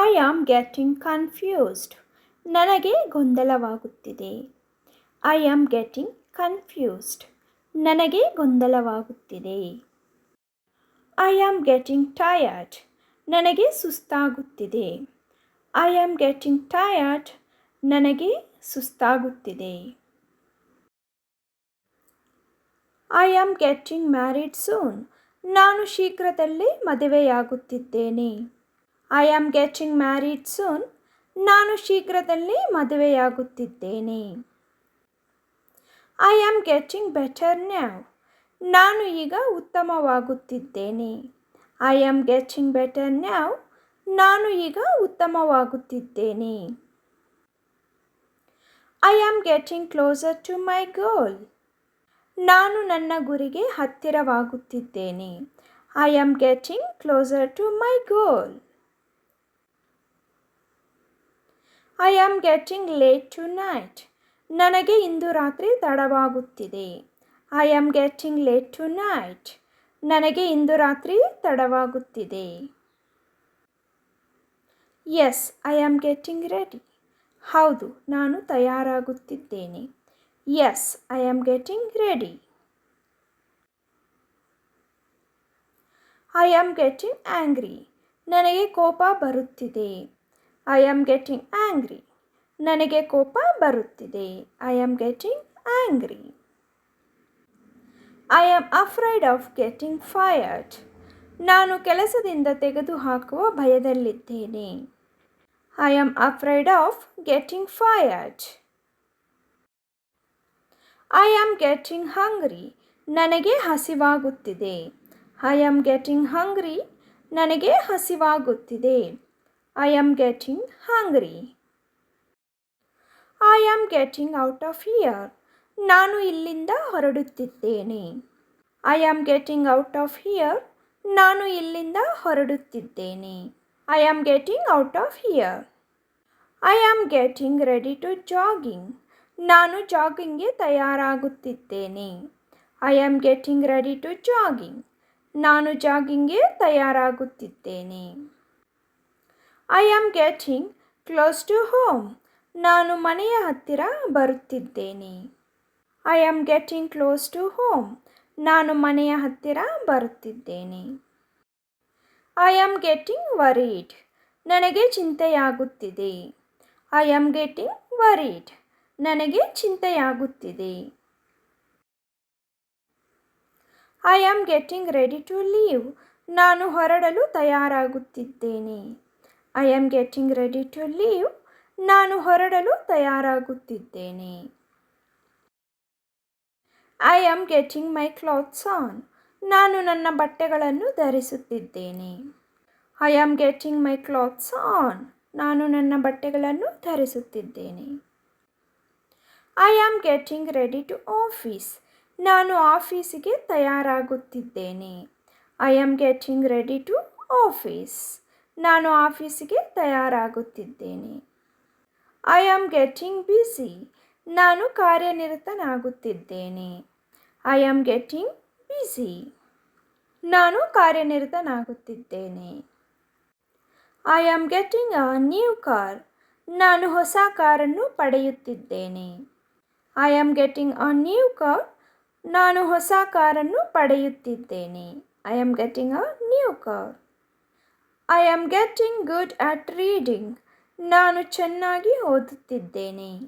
I am getting confused. ನನಗೆ ಗೊಂದಲವಾಗುತ್ತಿದೆ. I am getting confused. ನನಗೆ ಗೊಂದಲವಾಗುತ್ತಿದೆ. I am getting tired. ನನಗೆ ಸುಸ್ತಾಗುತ್ತಿದೆ. I am getting tired. ನನಗೆ ಸುಸ್ತಾಗುತ್ತಿದೆ. I am getting married soon. ನಾನು ಶೀಘ್ರದಲ್ಲೇ ಮದುವೆಯಾಗುತ್ತಿದ್ದೇನೆ. I am getting married soon. ನಾನು ಶೀಘ್ರದಲ್ಲೇ ಮದುವೆಯಾಗುತ್ತಿದ್ದೇನೆ. I am getting better now. ನಾನು ಈಗ ಉತ್ತಮವಾಗುತ್ತಿದ್ದೇನೆ. I am getting better now. ನಾನು ಈಗ ಉತ್ತಮವಾಗುತ್ತಿದ್ದೇನೆ. I am getting closer to my goal. ನಾನು ನನ್ನ ಗುರಿಗೆ ಹತ್ತಿರವಾಗುತ್ತಿದ್ದೇನೆ. I am getting closer to my goal. I am getting late tonight. ನನಗೆ ಇಂದು ರಾತ್ರಿ ತಡವಾಗುತ್ತಿದೆ. I am getting late tonight. ನನಗೆ ಇಂದು ರಾತ್ರಿ ತಡವಾಗುತ್ತಿದೆ. Yes, I am getting ready. ಹೌದು, ನಾನು ತಯಾರಾಗುತ್ತಿದ್ದೇನೆ. Yes, I am getting ready. I am getting angry. ನನಗೆ ಕೋಪ ಬರುತ್ತಿದೆ. I am getting angry. ನನಗೆ ಕೋಪ ಬರುತ್ತಿದೆ. I am getting angry. I am afraid of getting fired. ನಾನು ಕೆಲಸದಿಂದ ತೆಗೆದುಹಾಕುವ ಭಯದಲ್ಲಿದ್ದೇನೆ. I am afraid of getting fired. I am getting hungry. ನನಗೆ ಹಸಿವಾಗುತ್ತಿದೆ. I am getting hungry. ನನಗೆ ಹಸಿವಾಗುತ್ತಿದೆ. I am getting hungry. I am getting out of here. ನಾನು ಇಲ್ಲಿಂದ ಹೊರಡುತ್ತಿದ್ದೇನೆ. I am getting out of here. ನಾನು ಇಲ್ಲಿಂದ ಹೊರಡುತ್ತಿದ್ದೇನೆ. I am getting out of here. I am getting ready to jogging. ನಾನು ಜಾಗಿಂಗ್ಗೆ ತಯಾರಾಗುತ್ತಿದ್ದೇನೆ. I am getting ready to jogging. ನಾನು ಜಾಗಿಂಗ್ಗೆ ತಯಾರಾಗುತ್ತಿದ್ದೇನೆ. I am getting close to home. ನಾನು ಮನೆಯ ಹತ್ತಿರ ಬರುತ್ತಿದ್ದೇನೆ. I am getting close to home. ನಾನು ಮನೆಯ ಹತ್ತಿರ ಬರುತ್ತಿದ್ದೇನೆ. I am getting worried. ನನಗೆ ಚಿಂತೆಯಾಗುತ್ತಿದೆ. I am getting worried. ನನಗೆ ಚಿಂತೆಯಾಗುತ್ತಿದೆ. I am getting ready to leave. ನಾನು ಹೊರಡಲು ತಯಾರಾಗುತ್ತಿದ್ದೇನೆ. I am getting ready to leave. ನಾನು ಹೊರಡಲು ತಯಾರಾಗುತ್ತಿದ್ದೇನೆ. I am getting my clothes on. ನಾನು ನನ್ನ ಬಟ್ಟೆಗಳನ್ನು ಧರಿಸುತ್ತಿದ್ದೇನೆ. I am getting my clothes on. ನಾನು ನನ್ನ ಬಟ್ಟೆಗಳನ್ನು ಧರಿಸುತ್ತಿದ್ದೇನೆ. I am getting ready to office. ನಾನು ಆಫೀಸಿಗೆ ತಯಾರಾಗುತ್ತಿದ್ದೇನೆ. I am getting ready to office. ನಾನು ಆಫೀಸಿಗೆ ತಯಾರಾಗುತ್ತಿದ್ದೇನೆ. I am getting busy. ನಾನು ಕಾರ್ಯನಿರತನಾಗುತ್ತಿದ್ದೇನೆ. I am getting busy. ನಾನು ಕಾರ್ಯನಿರತನಾಗುತ್ತಿದ್ದೇನೆ. I am getting a new car. ನಾನು ಹೊಸ ಕಾರನ್ನು ಪಡೆಯುತ್ತಿದ್ದೇನೆ. I am getting a new car. ನಾನು ಹೊಸ ಕಾರನ್ನು ಪಡೆಯುತ್ತಿದ್ದೇನೆ. I am getting a new car. I am getting good at reading. ನಾನು ಚೆನ್ನಾಗಿ ಓದುತ್ತಿದ್ದೇನೆ.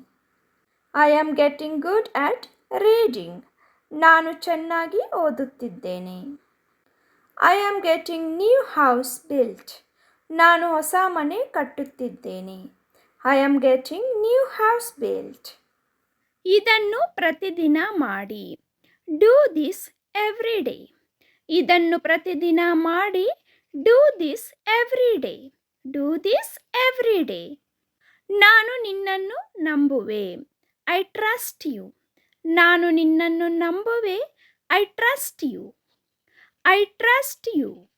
I am getting good at reading. ನಾನು ಚೆನ್ನಾಗಿ ಓದುತ್ತಿದ್ದೇನೆ. I am getting new house built. ನಾನು ಹೊಸ ಮನೆ ಕಟ್ಟುತ್ತಿದ್ದೇನೆ. I am getting new house built. ಇದನ್ನು ಪ್ರತಿದಿನ ಮಾಡಿ. Do this every day. ಇದನ್ನು ಪ್ರತಿದಿನ ಮಾಡಿ. Do this every day. Do this every day. ನಾನು ನಿನ್ನನ್ನು ನಂಬುವೆ. I trust you. ನಾನು ನಿನ್ನನ್ನು ನಂಬುವೆ. I trust you. I trust you.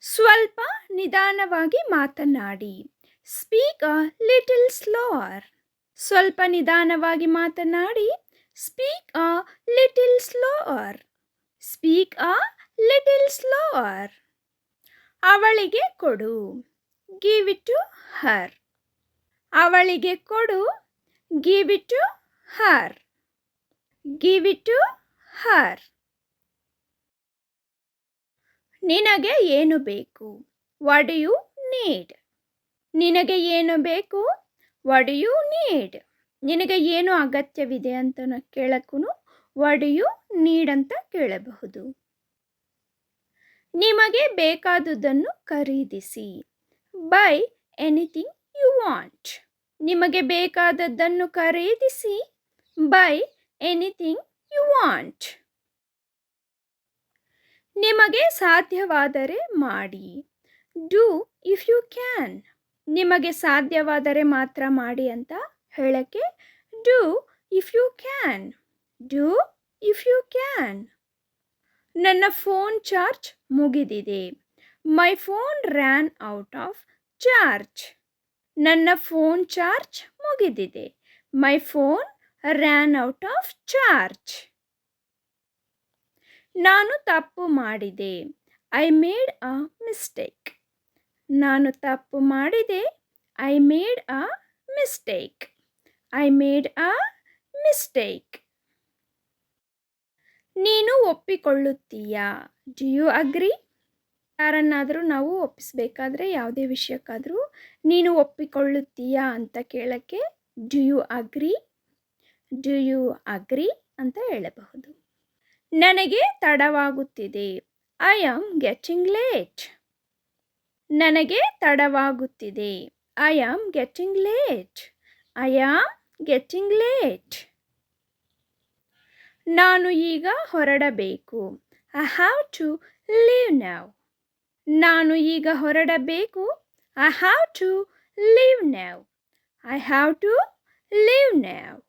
ಸ್ವಲ್ಪ ನಿಧಾನವಾಗಿ ಮಾತನಾಡಿ. Speak a little slower. ಸ್ವಲ್ಪ ನಿಧಾನವಾಗಿ ಮಾತನಾಡಿ. Speak a little slower. Speak a little slower. ಅವಳಿಗೆ ಕೊಡು. Give it to her. ಅವಳಿಗೆ ಕೊಡು. Give it to Har. Give it to her. ನಿನಗೆ ಏನು ಬೇಕು? What do you need? ನಿನಗೆ ಏನು ಬೇಕು? What do you need? ನಿನಗೆ ಏನು ಅಗತ್ಯವಿದೆ ಅಂತ ಕೇಳಕ್ಕೂ ವಾಟ್ ಡು ಯು ನೀಡ್ ಅಂತ ಕೇಳಬಹುದು. ನಿಮಗೆ ಬೇಕಾದುದನ್ನು ಖರೀದಿಸಿ. Buy anything you want. ನಿಮಗೆ ಬೇಕಾದದ್ದನ್ನು ಖರೀದಿಸಿ. Buy anything you want. ನಿಮಗೆ ಸಾಧ್ಯವಾದರೆ ಮಾಡಿ. Do if you can. ನಿಮಗೆ ಸಾಧ್ಯವಾದರೆ ಮಾತ್ರ ಮಾಡಿ ಅಂತ ಹೇಳಕ್ಕೆ do if you can. Do if you can. ನನ್ನ ಫೋನ್ ಚಾರ್ಜ್ ಮುಗಿದಿದೆ. My phone ran out of charge. ನನ್ನ ಫೋನ್ ಚಾರ್ಜ್ ಮುಗಿದಿದೆ. My phone ran out of charge. ನಾನು ತಪ್ಪು ಮಾಡಿದೆ. I made a mistake. ನಾನು ತಪ್ಪು ಮಾಡಿದೆ. I made a mistake. I made a mistake. ನೀನು ಒಪ್ಪಿಕೊಳ್ಳುತ್ತೀಯಾ? Do you agri? ಯಾರನ್ನಾದರೂ ನಾವು ಒಪ್ಪಿಸಬೇಕಾದ್ರೆ ಯಾವುದೇ ವಿಷಯಕ್ಕಾದರೂ ನೀನು ಒಪ್ಪಿಕೊಳ್ಳುತ್ತೀಯಾ ಅಂತ ಕೇಳಕ್ಕೆ do you agree? Do you agree ಅಂತ ಹೇಳಬಹುದು. ನನಗೆ ತಡವಾಗುತ್ತಿದೆ. I am getting late. ನನಗೆ ತಡವಾಗುತ್ತಿದೆ. I am getting late. I am getting late. ನಾನು ಈಗ ಹೊರಡಬೇಕು. I have to leave now. ನಾನು ಈಗ ಹೊರಡಬೇಕು. I have to leave now. I have to leave now.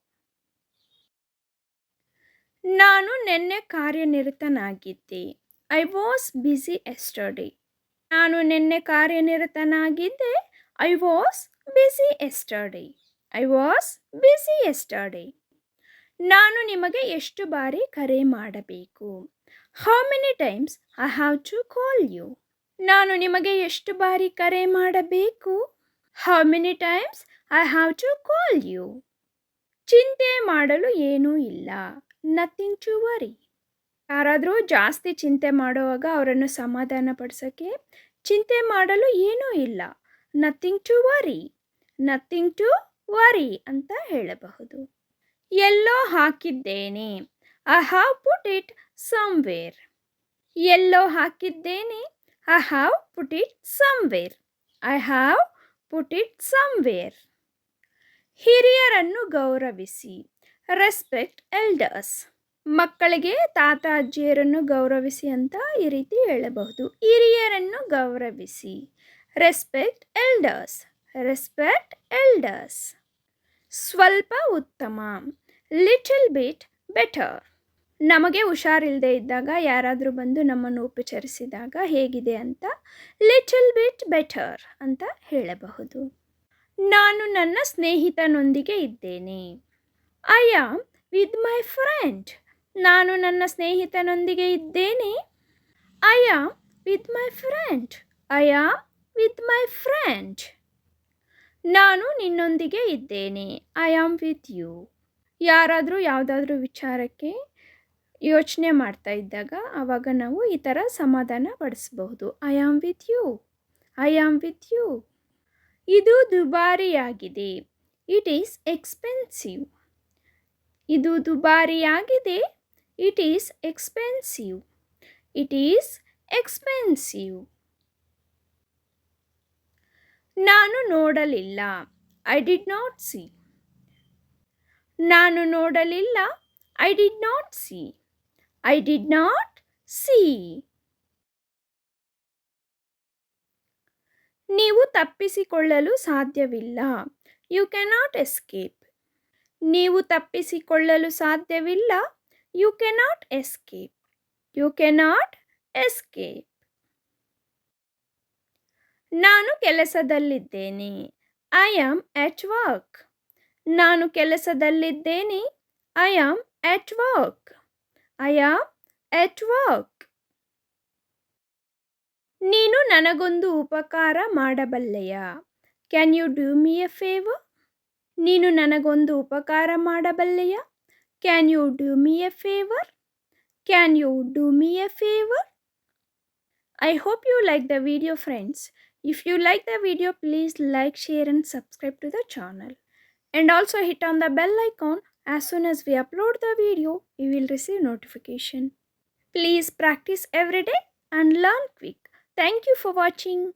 ನಾನು ನಿನ್ನೆ ಕಾರ್ಯನಿರತನಾಗಿದ್ದೆ. I was busy yesterday. ನಾನು ನಿನ್ನೆ ಕಾರ್ಯನಿರತನಾಗಿದ್ದೆ. I was busy yesterday. I was busy yesterday. ನಾನು ನಿಮಗೆ ಎಷ್ಟು ಬಾರಿ ಕರೆ ಮಾಡಬೇಕು? How many times I have to call you. ನಾನು ನಿಮಗೆ ಎಷ್ಟು ಬಾರಿ ಕರೆ ಮಾಡಬೇಕು? How many times I have to call you. ಚಿಂತೆ ಮಾಡಲು ಏನೂ ಇಲ್ಲ. Nothing to worry. ಯಾರಾದರೂ ಜಾಸ್ತಿ ಚಿಂತೆ ಮಾಡುವಾಗ ಅವರನ್ನು ಸಮಾಧಾನ ಪಡಿಸೋಕ್ಕೆ ಚಿಂತೆ ಮಾಡಲು ಏನೂ ಇಲ್ಲ. Nothing to worry. Nothing to worry ಅಂತ ಹೇಳಬಹುದು. ಎಲ್ಲೋ ಹಾಕಿದ್ದೇನೆ. I have put it somewhere. ಎಲ್ಲೋ ಹಾಕಿದ್ದೇನೆ. I have put it somewhere. I have put it somewhere. ಹಿರಿಯರನ್ನು ಗೌರವಿಸಿ. Respect elders. ಮಕ್ಕಳಿಗೆ ತಾತ ಅಜ್ಜಿಯರನ್ನು ಗೌರವಿಸಿ ಅಂತ ಈ ರೀತಿ ಹೇಳಬಹುದು. ಹಿರಿಯರನ್ನು ಗೌರವಿಸಿ. Respect elders. Respect elders. ಸ್ವಲ್ಪ ಉತ್ತಮ. Little bit better. ನಮಗೆ ಹುಷಾರಿಲ್ಲದೆ ಇದ್ದಾಗ ಯಾರಾದರೂ ಬಂದು ನಮ್ಮನ್ನು ಉಪಚರಿಸಿದಾಗ ಹೇಗಿದೆ ಅಂತ ಲಿಟಲ್ ಬಿಟ್ ಬೆಟರ್ ಅಂತ ಹೇಳಬಹುದು. ನಾನು ನನ್ನ ಸ್ನೇಹಿತನೊಂದಿಗೆ ಇದ್ದೇನೆ. I am with my friend. ನಾನು ನನ್ನ ಸ್ನೇಹಿತನೊಂದಿಗೆ ಇದ್ದೇನೆ. I am with my friend. I am with my friend. ನಾನು ನಿನ್ನೊಂದಿಗೆ ಇದ್ದೇನೆ. I am with you. ಯಾರಾದರೂ ಯಾವುದಾದ್ರೂ ವಿಚಾರಕ್ಕೆ ಯೋಚನೆ ಮಾಡ್ತಾ ಇದ್ದಾಗ ಆವಾಗ ನಾವು ಈ ಥರ ಸಮಾಧಾನ ಪಡಿಸಬಹುದು. I am with you. I am with you. ಇದು ದುಬಾರಿಯಾಗಿದೆ. It is expensive. ಇದು ದುಬಾರಿಯಾಗಿದೆ. It is expensive. It is expensive. ನಾನು ನೋಡಲಿಲ್ಲ. I did not see. ನಾನು ನೋಡಲಿಲ್ಲ. I did not see. I did not see. ನೀವು ತಪ್ಪಿಸಿಕೊಳ್ಳಲು ಸಾಧ್ಯವಿಲ್ಲ. You cannot escape. ನೀವು ತಪ್ಪಿಸಿಕೊಳ್ಳಲು ಸಾಧ್ಯವಿಲ್ಲ. You cannot escape. You cannot escape. ನಾನು ಕೆಲಸದಲ್ಲಿದ್ದೇನೆ. I am at work. ನಾನು ಕೆಲಸದಲ್ಲಿದ್ದೇನೆ. I am at work. I am at work. ನೀನು ನನಗೊಂದು ಉಪಕಾರ ಮಾಡಬಲ್ಲೆಯಾ? Can you do me a favour? ನೀನು ನನಗೊಂದು ಉಪಕಾರ ಮಾಡಬಲ್ಲೆಯಾ? Can you do me a favour? Can you do me a favour? I hope you like the video, friends. If you like the video, please like, share and subscribe to the channel. And also hit on the bell icon. As soon as we upload the video, you will receive notification. Please practice every day and learn quick. Thank you for watching.